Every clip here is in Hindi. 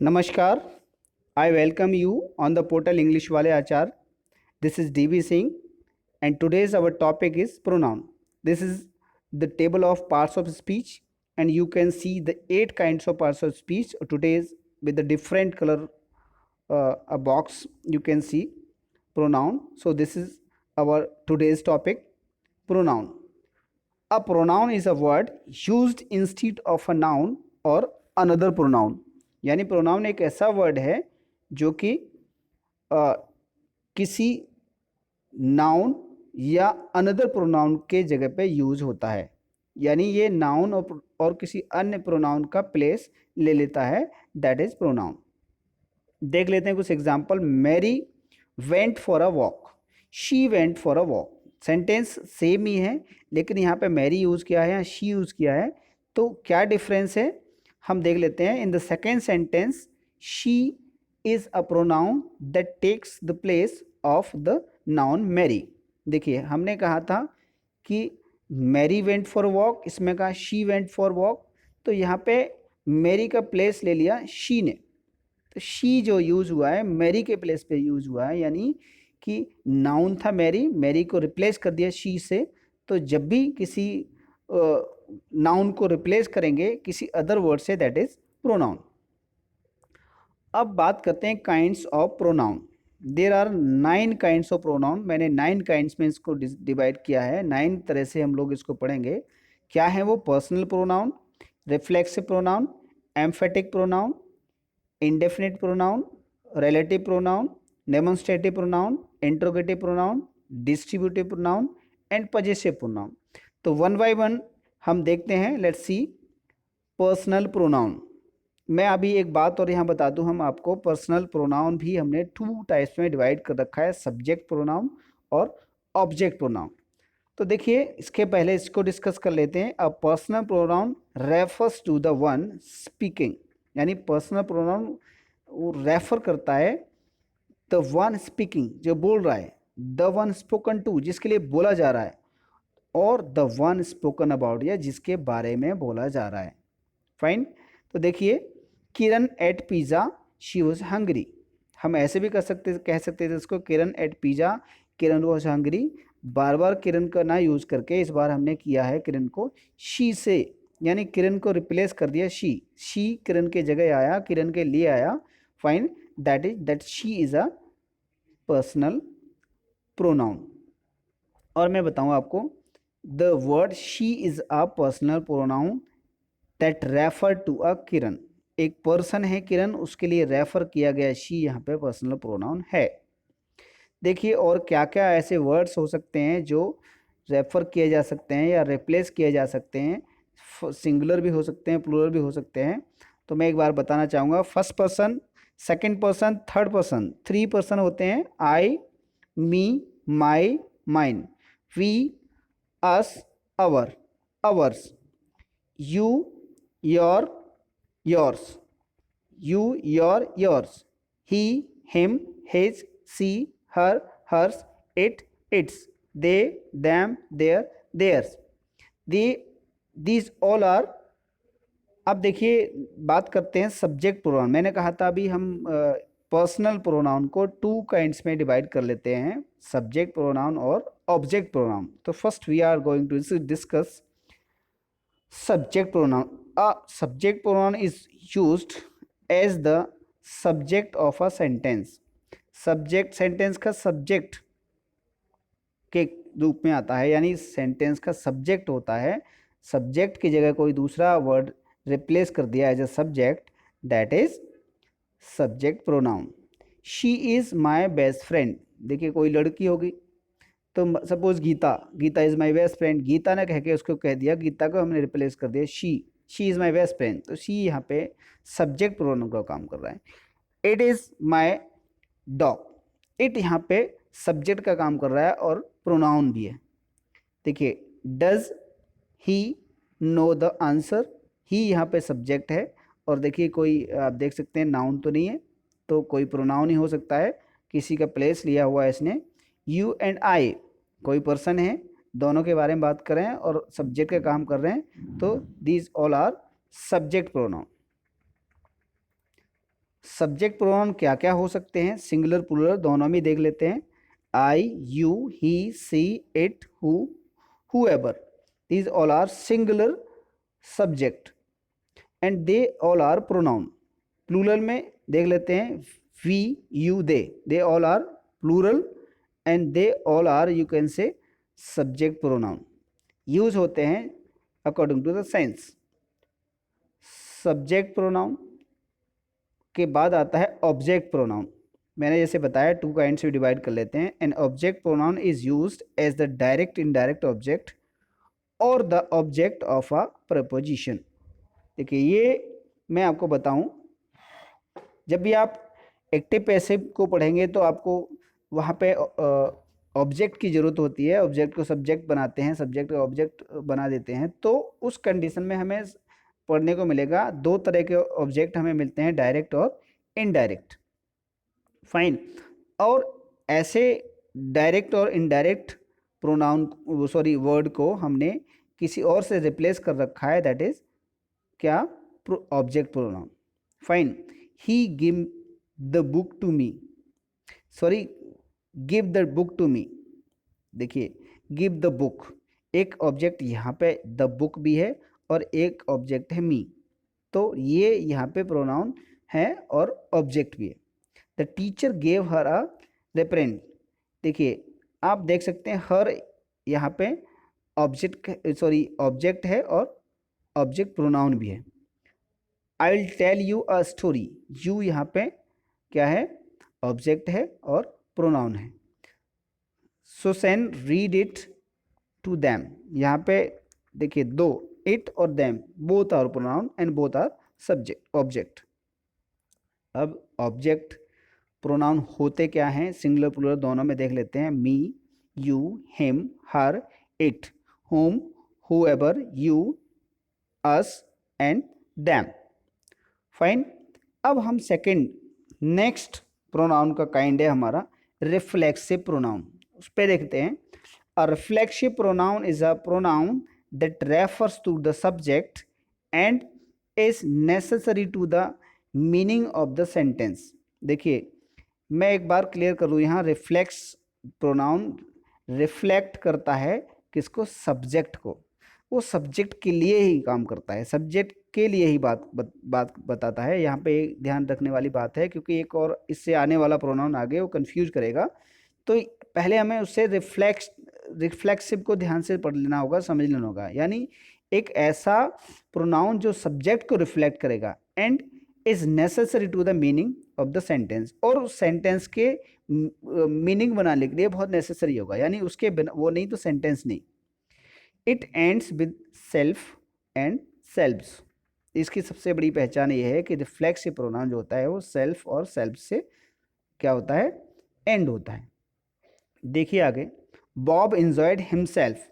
Namaskar. I welcome you on the portal English Wale Achar. This is DB Singh, and today's our topic is pronoun. This is the table of parts of speech, and you can see the 8 kinds of parts of speech. Today's with the different color a box you can see pronoun. So this is our today's topic, pronoun. A pronoun is a word used instead of a noun or another pronoun. यानी प्रोनाउन एक ऐसा वर्ड है जो कि किसी नाउन या अनदर प्रोनाउन के जगह पे यूज होता है, यानी ये नाउन और किसी अन्य प्रोनाउन का प्लेस ले लेता है, दैट इज प्रोनाउन. देख लेते हैं कुछ example. Mary went for a walk, she went for a walk. Sentence same ही है, लेकिन यहाँ पे मैरी यूज़ किया है या शी यूज़ किया है, तो क्या डिफरेंस है हम देख लेते हैं. In the second sentence she is a pronoun that takes the place of the noun Mary. देखिए हमने कहा था कि मैरी वेंट फॉर वॉक, इसमें कहा शी वेंट फॉर वॉक, तो यहाँ पे मैरी का प्लेस ले लिया शी ने. तो शी जो यूज़ हुआ है मैरी के प्लेस पे यूज़ हुआ है, यानी कि नाउन था मैरी, मैरी को रिप्लेस कर दिया शी से. तो जब भी किसी नाउन को रिप्लेस करेंगे किसी अदर वर्ड से, दैट इज प्रोनाउन. अब बात करते हैं kinds of pronoun. There are 9 kinds of pronoun. मैंने 9 काइंड्स में इसको डिवाइड किया है. 9 तरह से हम लोग इसको पढ़ेंगे. क्या है वो? Personal pronoun, reflexive pronoun, emphatic pronoun, indefinite pronoun, relative pronoun, demonstrative pronoun, interrogative pronoun, distributive pronoun and possessive pronoun. तो वन बाय वन हम देखते हैं. Let's see personal pronoun. मैं अभी एक बात और यहाँ बता दूँ हम आपको, पर्सनल प्रोनाउन भी हमने 2 टाइप्स में डिवाइड कर रखा है, सब्जेक्ट प्रोनाउन और ऑब्जेक्ट प्रोनाउन. तो देखिए इसके पहले इसको डिस्कस कर लेते हैं. A personal pronoun refers to the one speaking, यानी पर्सनल प्रोनाउन वो रेफर करता है द वन स्पीकिंग, जो बोल रहा है, द वन स्पोकन टू, जिसके लिए बोला जा रहा है, और द वन स्पोकन अबाउट, या जिसके बारे में बोला जा रहा है. फाइन. तो देखिए Kiran ate pizza, she was hungry. हम ऐसे भी कह सकते थे इसको, Kiran ate pizza, Kiran was hungry. बार बार किरण का ना यूज़ करके इस बार हमने किया है किरण को शी से, यानी किरण को रिप्लेस कर दिया शी. शी किरण के जगह आया, किरण के लिए आया. Fine. That she is a personal pronoun. और मैं बताऊं आपको, the word she is a personal pronoun that refer to a Kiran. एक पर्सन है किरण, उसके लिए रेफर किया गया शी यहाँ पे पर्सनल प्रोनाउन है. देखिए और क्या क्या ऐसे वर्ड्स हो सकते हैं जो रेफर किए जा सकते हैं या रिप्लेस किए जा सकते हैं. सिंगुलर भी हो सकते हैं, प्लूरल भी हो सकते हैं. तो मैं एक बार बताना चाहूँगा. First person, second person, third person. 3 person होते हैं. I, me, my, mine. We, us, our, ours. You, your, yours. You, your, yours. He, him, his, she, her, hers, it, its, they, them, their, theirs. These all are. अब देखिए बात करते हैं सब्जेक्ट प्रोनाउन. मैंने कहा था अभी हम पर्सनल प्रोनाउन को 2 काइंड्स में डिवाइड कर लेते हैं, सब्जेक्ट प्रोनाउन और ऑब्जेक्ट प्रोनाउन. तो first we are going to discuss subject pronoun. A subject pronoun is used as the subject of a sentence. Subject sentence का सब्जेक्ट के रूप में आता है, यानी सेंटेंस का सब्जेक्ट होता है. सब्जेक्ट की जगह कोई दूसरा वर्ड रिप्लेस कर दिया as a subject, that is subject pronoun. She is my best friend. देखिए कोई लड़की होगी, तो suppose Geeta, Geeta is my best friend. Geeta ने कह के उसको कह दिया, गीता को हमने रिप्लेस कर दिया she is my best friend. तो शी यहाँ पे सब्जेक्ट प्रोनाउन का काम कर रहा है. It is my dog. It यहाँ पे सब्जेक्ट का काम कर रहा है और प्रोनाउन भी है. देखिए does he know the answer. He यहाँ पे सब्जेक्ट है, और देखिए कोई आप देख सकते हैं नाउन तो नहीं है, तो कोई प्रोनाउन ही हो सकता है, किसी का प्लेस लिया हुआ है इसने. यू एंड आई, कोई पर्सन है, दोनों के बारे में बात कर रहे हैं और सब्जेक्ट का काम कर रहे हैं, तो these all are subject pronoun. Subject pronoun क्या क्या हो सकते हैं, सिंगुलर प्लूरल दोनों में देख लेते हैं। I, you, he, she, it, whoever, these all are singular subject and they all are pronoun। Plural में देख लेते हैं, we, you, they all are plural and they all are, you can say, subject pronoun। Use होते हैं according to the sense. Subject pronoun के बाद आता है ऑब्जेक्ट प्रोनाउन। मैंने जैसे बताया टू काइंड्स में डिवाइड कर लेते हैं। An object pronoun is used as the direct indirect object और the object of a preposition. देखिए ये मैं आपको बताऊं, जब भी आप एक्टिव पैसिव को पढ़ेंगे तो आपको वहाँ पे ऑब्जेक्ट की ज़रूरत होती है। ऑब्जेक्ट को सब्जेक्ट बनाते हैं, सब्जेक्ट को ऑब्जेक्ट बना देते हैं। तो उस कंडीशन में हमें पढ़ने को मिलेगा दो तरह के ऑब्जेक्ट हमें मिलते हैं, डायरेक्ट और इनडायरेक्ट। फाइन। और ऐसे डायरेक्ट और इनडायरेक्ट प्रोनाउन वर्ड को हमने किसी और से रिप्लेस कर रखा है, दैट इज क्या, object pronoun. Fine. He give the book to me, sorry give the book to me. देखिए गिव द बुक, एक ऑब्जेक्ट यहाँ पे द बुक भी है और एक ऑब्जेक्ट है मी, तो ये यहाँ पे प्रोनाउन है और ऑब्जेक्ट भी है। द टीचर गेव हर अ रेपरेंड। देखिए आप देख सकते हैं हर यहाँ पे ऑब्जेक्ट है और ऑब्जेक्ट प्रोनाउन भी है। I will tell you a story, you यहाँ पे क्या है, ऑब्जेक्ट है और प्रोनाउन है। Susan read it to them, यहाँ पे देखिए दो, इट और them both are pronoun and both are subject object. अब ऑब्जेक्ट प्रोनाउन होते क्या हैं, सिंगुलर प्लूरल दोनों में देख लेते हैं। Me, you, him, her, it, whom, whoever, you, us and them। Fine. अब हम सेकंड नेक्स्ट प्रोनाउन का काइंड है हमारा रिफ्लेक्सिव प्रोनाउन, उस पर देखते हैं। A reflexive pronoun is a pronoun that refers to the subject and is necessary to the meaning of the sentence. देखिए मैं एक बार क्लियर करूँ यहाँ, रिफ्लेक्स प्रोनाउन रिफ्लेक्ट करता है किसको, सब्जेक्ट को। वो सब्जेक्ट के लिए ही काम करता है, सब्जेक्ट के लिए ही बात बताता है। यहाँ पे एक ध्यान रखने वाली बात है, क्योंकि एक और इससे आने वाला प्रोनाउन आगे वो कंफ्यूज करेगा, तो पहले हमें उससे रिफ्लेक्सिव को ध्यान से पढ़ लेना होगा, समझ लेना होगा। यानी एक ऐसा प्रोनाउन जो सब्जेक्ट को रिफ्लेक्ट करेगा and is necessary to the meaning of the sentence, और उस सेंटेंस के मीनिंग बनाने के लिए बहुत नेसेसरी होगा, यानी उसके बिना वो नहीं तो सेंटेंस नहीं। It ends with self and selves. इसकी सबसे बड़ी पहचान ये है कि रिफ्लेक्सिव प्रोनाउन जो होता है वो सेल्फ और सेल्फ से क्या होता है, एंड होता है। देखिए आगे, Bob enjoyed himself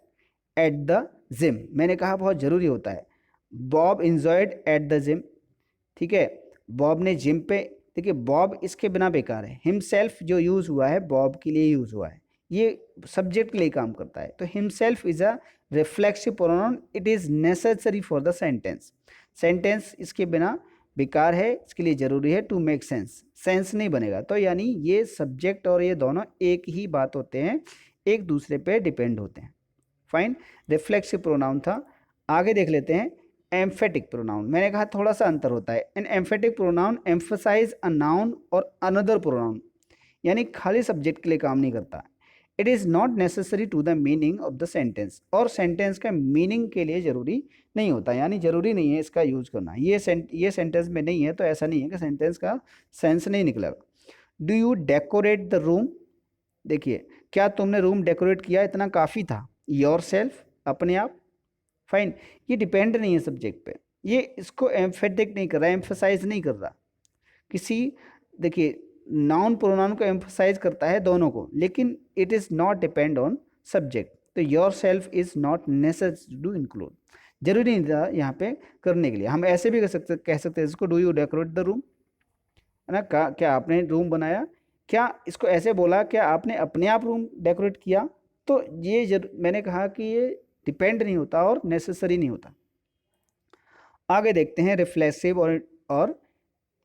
at the gym. मैंने कहा बहुत ज़रूरी होता है, Bob enjoyed at the gym. ठीक है, बॉब ने जिम पे, देखिए बॉब इसके बिना बेकार है। हिमसेल्फ जो यूज़ हुआ है बॉब के लिए यूज़ हुआ है, ये सब्जेक्ट के लिए काम करता है। तो himself is a reflexive pronoun, it is necessary for the sentence. Sentence इसके बिना बेकार है, इसके लिए ज़रूरी है टू मेक सेंस, सेंस नहीं बनेगा। तो यानी ये सब्जेक्ट और ये दोनों एक ही बात होते हैं, एक दूसरे पे डिपेंड होते हैं। फाइन, रिफ्लेक्सिव प्रोनाउन था। आगे देख लेते हैं एम्फेटिक प्रोनाउन। मैंने कहा थोड़ा सा अंतर होता है। An emphatic pronoun emphasize a noun और अनदर प्रोनाउन, यानी खाली सब्जेक्ट के लिए काम नहीं करता। It is not necessary to the meaning of the sentence, और सेंटेंस का मीनिंग के लिए ज़रूरी नहीं होता, यानी ज़रूरी नहीं है इसका यूज करना। ये सेंटेंस में नहीं है तो ऐसा नहीं है कि सेंटेंस का सेंस नहीं निकलेगा। Do you decorate the room, देखिए क्या तुमने रूम डेकोरेट किया, इतना काफ़ी था। योर सेल्फ, अपने आप। फाइन, ये डिपेंड नहीं है सब्जेक्ट पे, ये इसको एम्फेटिक नहीं कर रहा, एम्फसाइज नहीं कर रहा किसी। देखिए नाउन प्रोनाउन को एम्फसाइज करता है दोनों को, लेकिन it is not depend on subject. तो yourself is not necessary to include, जरूरी नहीं था यहाँ पे करने के लिए। हम ऐसे भी कह सकते हैं इसको, do you decorate the room, है ना, क्या आपने रूम बनाया, क्या इसको ऐसे बोला, क्या आपने अपने आप रूम डेकोरेट किया। तो ये मैंने कहा कि ये डिपेंड नहीं होता और नेसेसरी नहीं होता। आगे देखते हैं रिफ्लेक्सिव और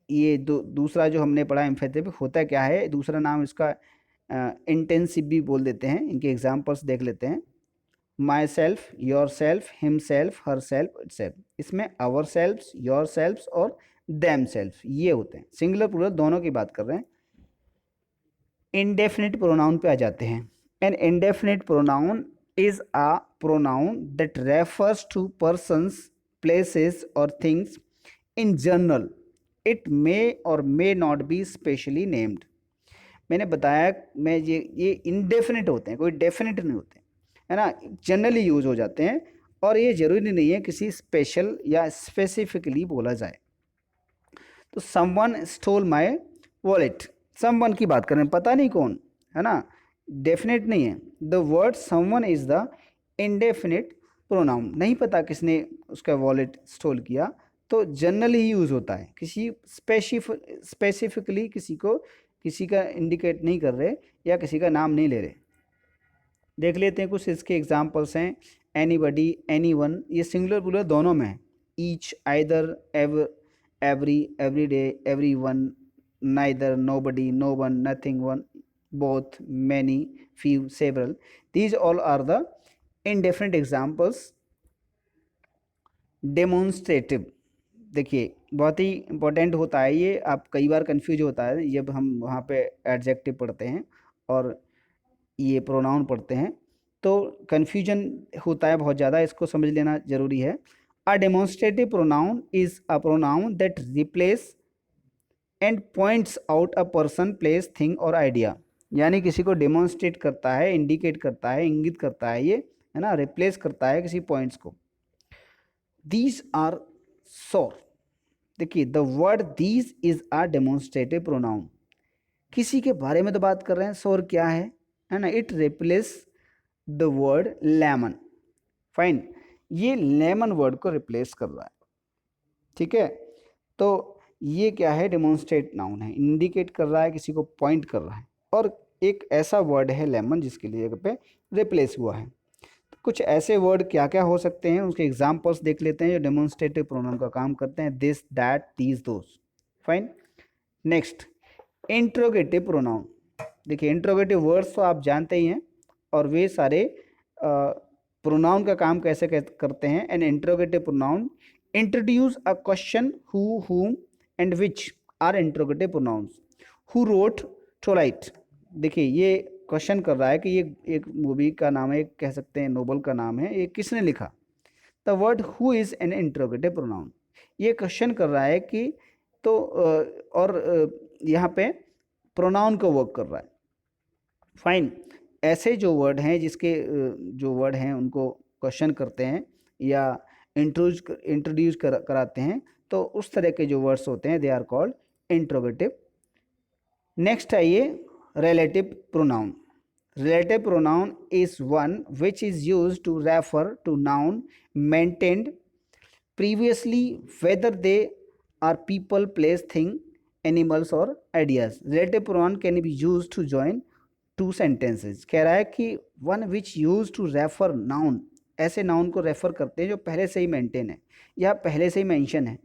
ये दूसरा जो हमने पढ़ा एम्फेथेटिक होता क्या है, दूसरा नाम इसका इंटेंसिव भी बोल देते हैं। इनके एग्जांपल्स देख लेते हैं। My self, your self, him self, her self, itself. इसमें आवर सेल्फ्स, योर सेल्फ्स और देम सेल्फ ये होते हैं। सिंगुलर प्लूरल दोनों की बात कर रहे हैं। इंडेफिनिट प्रोनाउन पे आ जाते हैं। An indefinite pronoun is a pronoun that refers to persons, places और things in general. It may और may not be specially named. मैंने बताया मैं ये इंडेफिनिट होते हैं, कोई डेफिनेट नहीं होते, है ना, जनरली यूज हो जाते हैं और ये जरूरी नहीं है किसी स्पेशल या स्पेसिफिकली बोला जाए। तो someone stole my wallet, someone की बात करें, पता नहीं कौन, है ना, डेफिनेट नहीं है। The word someone is the indefinite pronoun, नहीं पता किसने उसका वॉलेट स्टोल किया, तो जनरली ही यूज होता है, किसी स्पेसिफिकली किसी का इंडिकेट नहीं कर रहे या किसी का नाम नहीं ले रहे। देख लेते हैं कुछ इसके एग्जांपल्स हैं। एनीबडी, एनीवन, ये सिंगुलर प्लूरल दोनों में है। Each, either, ever, every, everyday, everyone, neither, nobody, no one, nothing, one, both, many, few, several, these all are the indefinite examples. Demonstrative, देखिए बहुत ही इंपॉर्टेंट होता है ये, आप कई बार कंफ्यूज होता है जब हम वहाँ पे एडजेक्टिव पढ़ते हैं और ये प्रोनाउन पढ़ते हैं, तो कन्फ्यूजन होता है बहुत ज़्यादा, इसको समझ लेना ज़रूरी है। A demonstrative pronoun is a pronoun that replace and points out a person, place, thing और आइडिया। यानी किसी को डेमोन्स्ट्रेट करता है, इंडिकेट करता है, इंगित करता है, ये है ना, रिप्लेस करता है किसी पॉइंट्स को। दीज आर सो, देखिए the word these is a demonstrative pronoun, किसी के बारे में तो बात कर रहे हैं, सोर क्या है ना, it replace the word lemon, fine, ये लेमन वर्ड को रिप्लेस कर रहा है, ठीक है। तो ये क्या है, डेमोन्स्ट्रेट नाउन है, इंडिकेट कर रहा है, किसी को पॉइंट कर रहा है, और एक ऐसा वर्ड है लेमन जिसके लिए जगह पे रिप्लेस हुआ है। तो कुछ ऐसे वर्ड क्या क्या हो सकते हैं, उसके एग्जाम्पल्स देख लेते हैं जो डेमोन्स्ट्रेटिव प्रोनाउन का काम करते हैं। This, that, these, those, fine. Next, interrogative pronoun. देखिए इंट्रोगेटिव वर्ड्स तो आप जानते ही हैं, और वे सारे प्रोनाउन का काम कैसे करते हैं। An interrogative pronoun introduce a question, who, whom and which are interrogative pronouns. Who wrote twilight, देखिए ये क्वेश्चन कर रहा है कि ये एक मूवी का नाम है, कह सकते हैं नोबल का नाम है, ये किसने लिखा। The word who is an interrogative pronoun, ये क्वेश्चन कर रहा है कि, तो और यहाँ पे प्रोनाउन का वर्क कर रहा है, फाइन। ऐसे जो वर्ड हैं जिसके जो वर्ड हैं उनको क्वेश्चन करते हैं या इंट्रोड्यूस कराते हैं, तो उस तरह के जो वर्ड्स होते हैं they are called interrogative. Next आइए relative pronoun. Relative pronoun is one which is used to refer to noun mentioned previously whether they are people, place, thing, animals or ideas. Relative pronoun can be used to join two sentences. कह रहा है कि one which used to refer noun, ऐसे noun को रेफर करते हैं जो पहले से ही मेंटेन है या पहले से ही मेंशन है।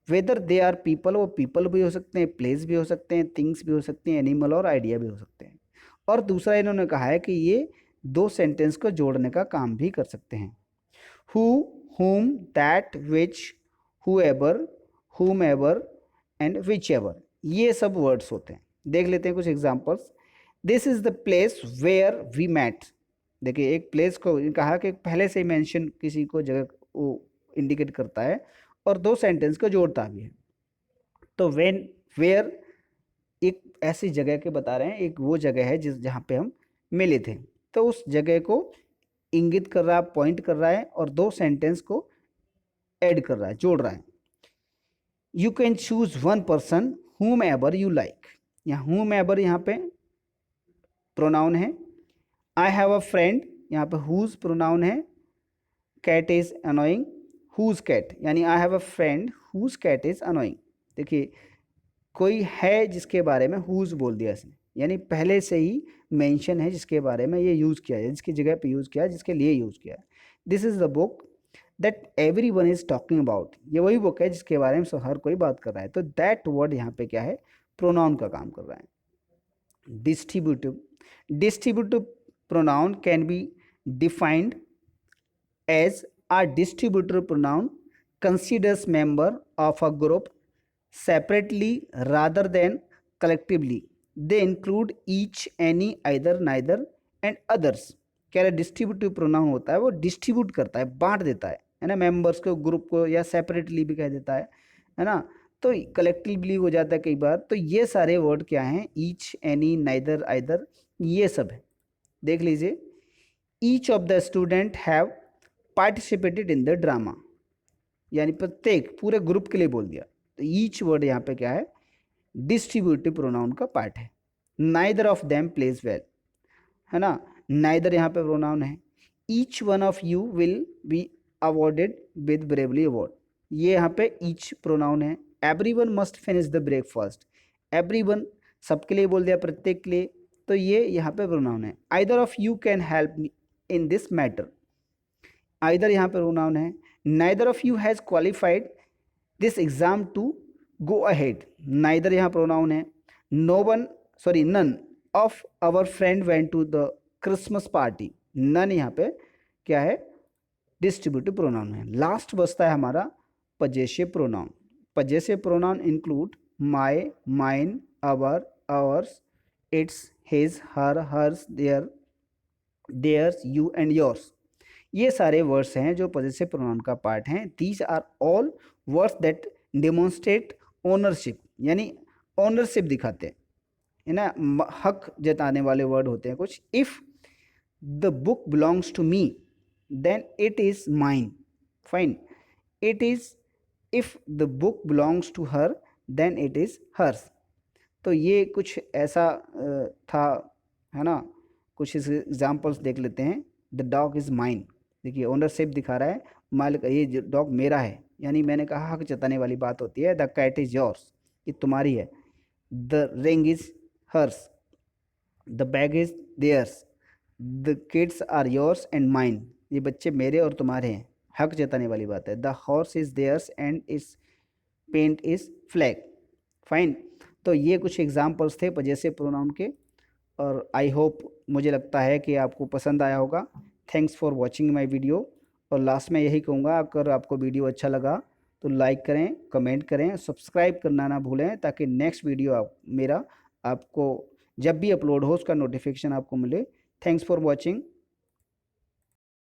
वेदर दे आर पीपल, वो पीपल भी हो सकते हैं, प्लेस भी हो सकते हैं, थिंग्स भी हो सकती हैं, एनिमल और आइडिया भी हो सकते हैं। और दूसरा इन्होंने कहा है कि ये दो सेंटेंस को जोड़ने का काम भी कर सकते हैं। who, whom, that, which, whoever, whomever and whichever, ये सब वर्ड्स होते हैं। देख लेते हैं कुछ examples. This is the place where we met, देखिए एक प्लेस को कहा कि पहले से ही मेंशन किसी को जगह वो इंडिकेट करता है और दो सेंटेंस को जोड़ता भी है। तो व्हेन, वेयर एक ऐसी जगह के बता रहे हैं, एक वो जगह है जहाँ पे हम मिले थे, तो उस जगह को इंगित कर रहा है, पॉइंट कर रहा है और दो सेंटेंस को ऐड कर रहा है, जोड़ रहा है। You can choose one person whom ever you like, यहाँ whom ever यहाँ पे प्रोनाउन है। आई हैव अ फ्रेंड, यहाँ पे whose प्रोनाउन है। Cat is annoying, whose cat, यानी I have a friend whose cat is annoying। देखिए कोई है जिसके बारे में whose बोल दिया इसने, यानी पहले से ही मेंशन है जिसके बारे में ये यूज़ किया है, जिसकी जगह पे यूज़ किया है, जिसके लिए यूज़ किया है। This is the book, that every one is talking about, ये वही बुक है जिसके बारे में हर कोई बात कर रहा है। तो दैट वर्ड यहाँ पे क्या है, प्रोनाउन का काम कर रहा है। Distributive pronoun can be defined as a distributive pronoun considers member of a group separately rather than collectively. They include each, any, either, neither and others. कह रहे डिस्ट्रीब्यूटिव प्रोनाउन होता है वो डिस्ट्रीब्यूट करता है, बांट देता है ना, मेंबर्स को, ग्रुप को, या सेपरेटली भी कह देता है ना, तो कलेक्टिवली हो जाता है कई बार। तो ये सारे वर्ड क्या हैं, ईच, एनी, नाइदर, आइदर, ये सब है। देख लीजिए, each of the student have participated in the drama, यानी प्रत्येक, पूरे ग्रुप के लिए बोल दिया। तो ईच वर्ड यहाँ पे क्या है, डिस्ट्रीब्यूटिव प्रोनाउन का पार्ट है। Neither of them pledge well, है ना, नाइदर यहाँ पे प्रोनाउन है। Each one of you will be awarded with bravely award, ये यहाँ पे ईच प्रोनाउन है। Everyone must finish the breakfast, everyone सबके लिए बोल दिया, प्रत्येक के लिए, तो ये यहाँ पे प्रोनाउन है। Either of you can help me in this matter, either यहाँ पर प्रोनाउन है। Neither of you has qualified this exam to go ahead, neither यहाँ प्रोनाउन है। None of our friend went to the Christmas party, none यहाँ पे क्या है, डिस्ट्रीब्यूटिव प्रोनाउन है। लास्ट बचता है हमारा possessive pronoun. Possessive pronoun include my, mine, our, ours, its, his, her, hers, their, theirs, you and yours. ये सारे वर्ड्स हैं जो पजेसिव प्रोनाउन का पार्ट हैं। These are all words that demonstrate ownership, यानी ओनरशिप दिखाते हैं, है ना, हक जताने वाले वर्ड होते हैं कुछ। If the book belongs to me then it is mine, fine. It is, if the book belongs to her then it is hers. तो ये कुछ ऐसा था, है ना। कुछ इस एग्जाम्पल्स देख लेते हैं। द डॉग इज़ माइन, देखिए ओनरशिप दिखा रहा है, मालिक, ये डॉग मेरा है, यानी मैंने कहा हक जताने वाली बात होती है। द कैट इज़ योर्स, ये तुम्हारी है। The ring is hers, the bag is theirs, the kids are yours and mine, ये बच्चे मेरे और तुम्हारे हैं, हक जताने वाली बात है। The horse is theirs and is paint is flag, fine. तो ये कुछ एग्जाम्पल्स थे पजेसिव प्रोनाउन के, और आई होप, मुझे लगता है कि आपको पसंद आया होगा। Thanks for watching my video. और लास्ट में यही कहूँगा, अगर आपको वीडियो अच्छा लगा तो लाइक करें, कमेंट करें, सब्सक्राइब करना ना भूलें, ताकि नेक्स्ट वीडियो मेरा आपको जब भी अपलोड हो उसका नोटिफिकेशन आपको मिले। Thanks for watching.